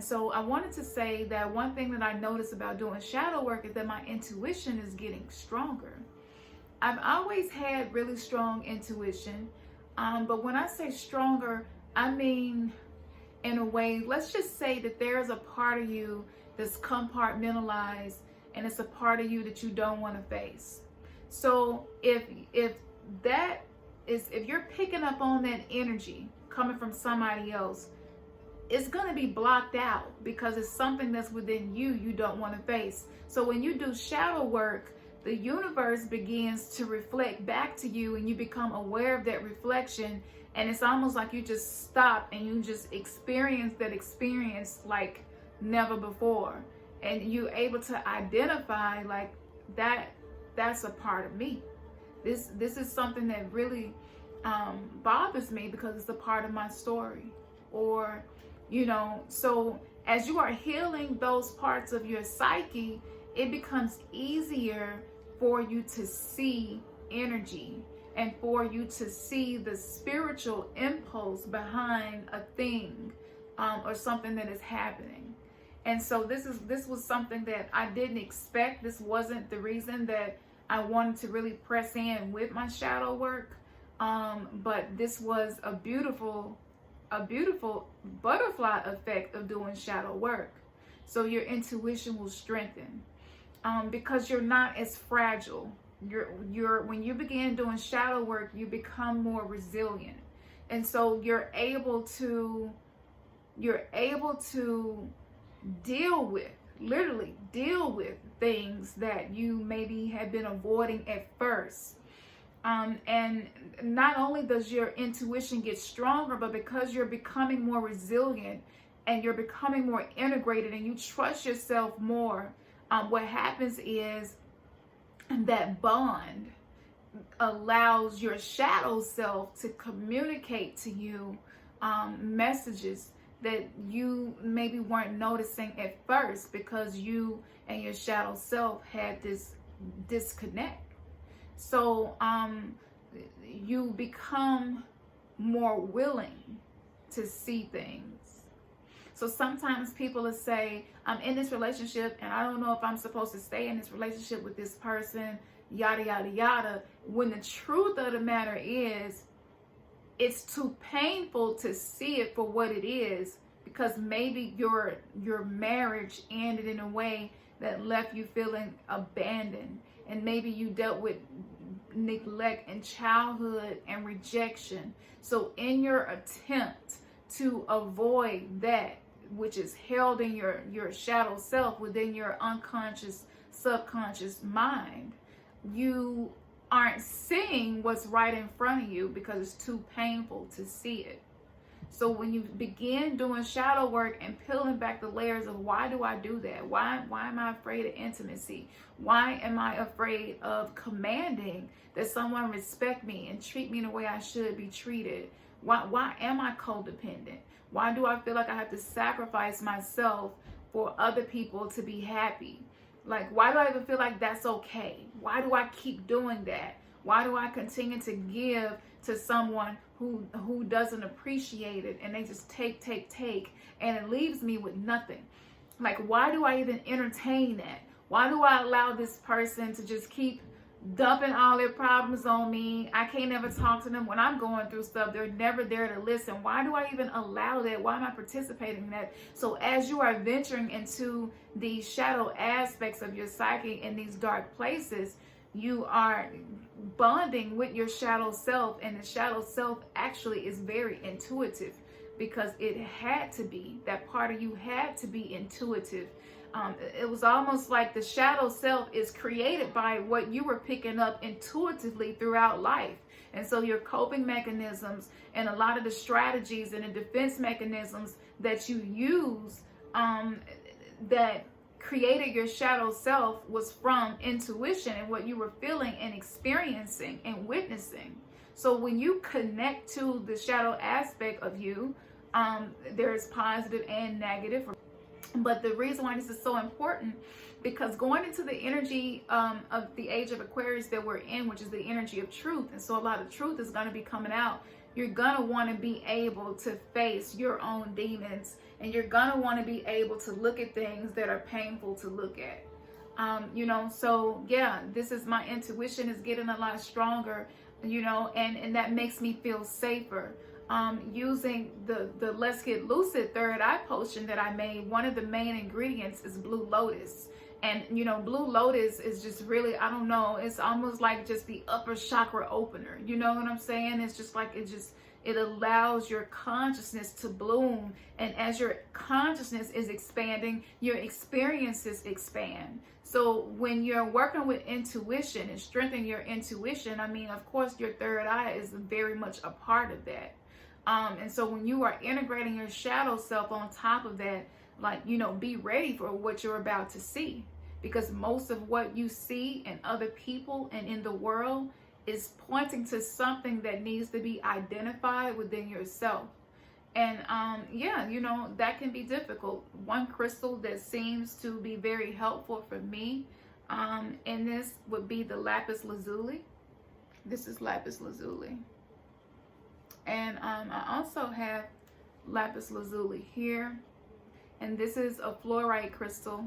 And so I wanted to say that one thing that I noticed about doing shadow work is that my intuition is getting stronger. I've always had really strong intuition, but when I say stronger, I mean in a way, let's just say that there's a part of you that's compartmentalized, and it's a part of you that you don't want to face. So if you're picking up on that energy coming from somebody else, it's going to be blocked out because it's something that's within you don't want to face. So when you do shadow work, the universe begins to reflect back to you, and you become aware of that reflection, and it's almost like you just stop and you just experience that experience like never before, and you're able to identify like that's a part of me. This is something that really bothers me because it's a part of my story. Or so as you are healing those parts of your psyche, it becomes easier for you to see energy and for you to see the spiritual impulse behind a thing or something that is happening. And so this was something that I didn't expect. This wasn't the reason that I wanted to really press in with my shadow work. But this was a beautiful butterfly effect of doing shadow work. So your intuition will strengthen because you're not as fragile. When you begin doing shadow work, you become more resilient, and so you're able to literally deal with things that you maybe had been avoiding at first. And not only does your intuition get stronger, but because you're becoming more resilient and you're becoming more integrated and you trust yourself more, what happens is that bond allows your shadow self to communicate to you messages that you maybe weren't noticing at first because you and your shadow self had this disconnect. So you become more willing to see things. So sometimes people will say, I'm in this relationship and I don't know if I'm supposed to stay in this relationship with this person, yada, yada, yada. When the truth of the matter is, it's too painful to see it for what it is, because maybe your marriage ended in a way that left you feeling abandoned, and maybe you dealt with neglect in childhood and rejection. So in your attempt to avoid that which is held in your shadow self within your unconscious, subconscious mind, you aren't seeing what's right in front of you because it's too painful to see it. So when you begin doing shadow work and peeling back the layers of why do I do that? Why am I afraid of intimacy? Why am I afraid of commanding that someone respect me and treat me the way I should be treated? Why am I codependent? Why do I feel like I have to sacrifice myself for other people to be happy? Like, why do I even feel like that's okay? Why do I keep doing that? Why do I continue to give to someone who doesn't appreciate it, and they just take, and it leaves me with nothing? Like, why do I even entertain that? Why do I allow this person to just keep dumping all their problems on me? I can't ever talk to them when I'm going through stuff. They're never there to listen. Why do I even allow that? Why am I participating in that? So as you are venturing into these shadow aspects of your psyche in these dark places, you are bonding with your shadow self, and the shadow self actually is very intuitive because it had to be. That part of you had to be intuitive. It was almost like the shadow self is created by what you were picking up intuitively throughout life. And so your coping mechanisms and a lot of the strategies and the defense mechanisms that you use that created your shadow self was from intuition and what you were feeling and experiencing and witnessing. So when you connect to the shadow aspect of you, there's positive and negative. But the reason why this is so important, because going into the energy of the age of Aquarius that we're in, which is the energy of truth, and so a lot of truth is going to be coming out, you're going to want to be able to face your own demons and you're gonna want to be able to look at things that are painful to look at. So yeah, this is my intuition is getting a lot stronger, and that makes me feel safer. Using the Let's Get Lucid third eye potion that I made, one of the main ingredients is blue lotus. And blue lotus is just really, I don't know, it's almost like just the upper chakra opener. You know what I'm saying? It's just like it allows your consciousness to bloom, and as your consciousness is expanding, your experiences expand. So when you're working with intuition and strengthening your intuition, I mean, of course, your third eye is very much a part of that. And so when you are integrating your shadow self on top of that, be ready for what you're about to see, because most of what you see in other people and in the world is pointing to something that needs to be identified within yourself. And that can be difficult. One crystal that seems to be very helpful for me in this would be the lapis lazuli. This is lapis lazuli. And I also have lapis lazuli here. And this is a fluorite crystal.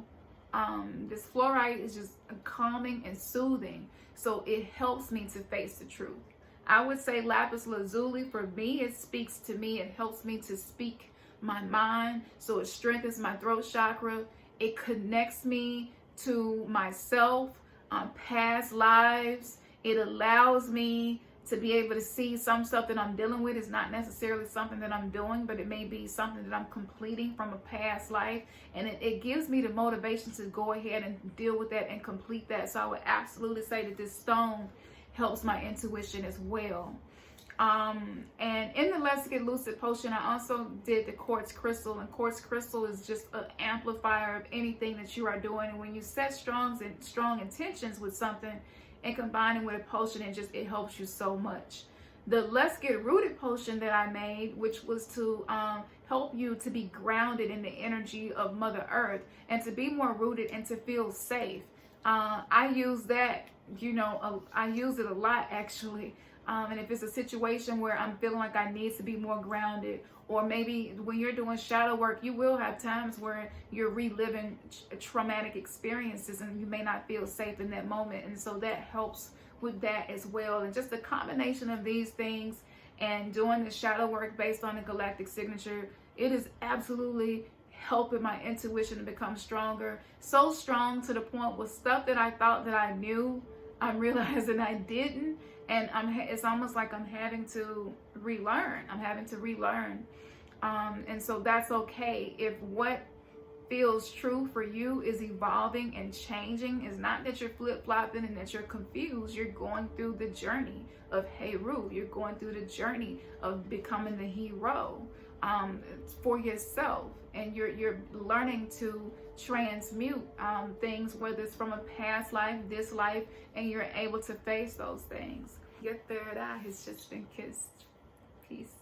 This fluorite is just calming and soothing. So it helps me to face the truth. I would say lapis lazuli, for me, it speaks to me. It helps me to speak my mind. So it strengthens my throat chakra. It connects me to myself, past lives. It allows me to be able to see some stuff that I'm dealing with is not necessarily something that I'm doing, but it may be something that I'm completing from a past life. And it gives me the motivation to go ahead and deal with that and complete that. So I would absolutely say that this stone helps my intuition as well. And in the Let's Get Lucid potion, I also did the quartz crystal, and quartz crystal is just an amplifier of anything that you are doing. And when you set strong intentions with something and combining with a potion, it helps you so much. The Let's Get Rooted potion that I made, which was to help you to be grounded in the energy of Mother Earth and to be more rooted and to feel safe. I use that, I use it a lot actually. And if it's a situation where I'm feeling like I need to be more grounded, or maybe when you're doing shadow work, you will have times where you're reliving traumatic experiences and you may not feel safe in that moment. And so that helps with that as well. And just a combination of these things and doing the shadow work based on the galactic signature, it is absolutely helping my intuition to become stronger. So strong to the point with stuff that I thought that I knew, I'm realizing I didn't. And it's almost like I'm having to relearn. And so that's okay. If what feels true for you is evolving and changing, it's not that you're flip-flopping and that you're confused. You're going through the journey of Heru. You're going through the journey of becoming the hero for yourself. And you're learning to transmute things, whether it's from a past life, this life, and you're able to face those things. Your third eye has just been kissed. Peace.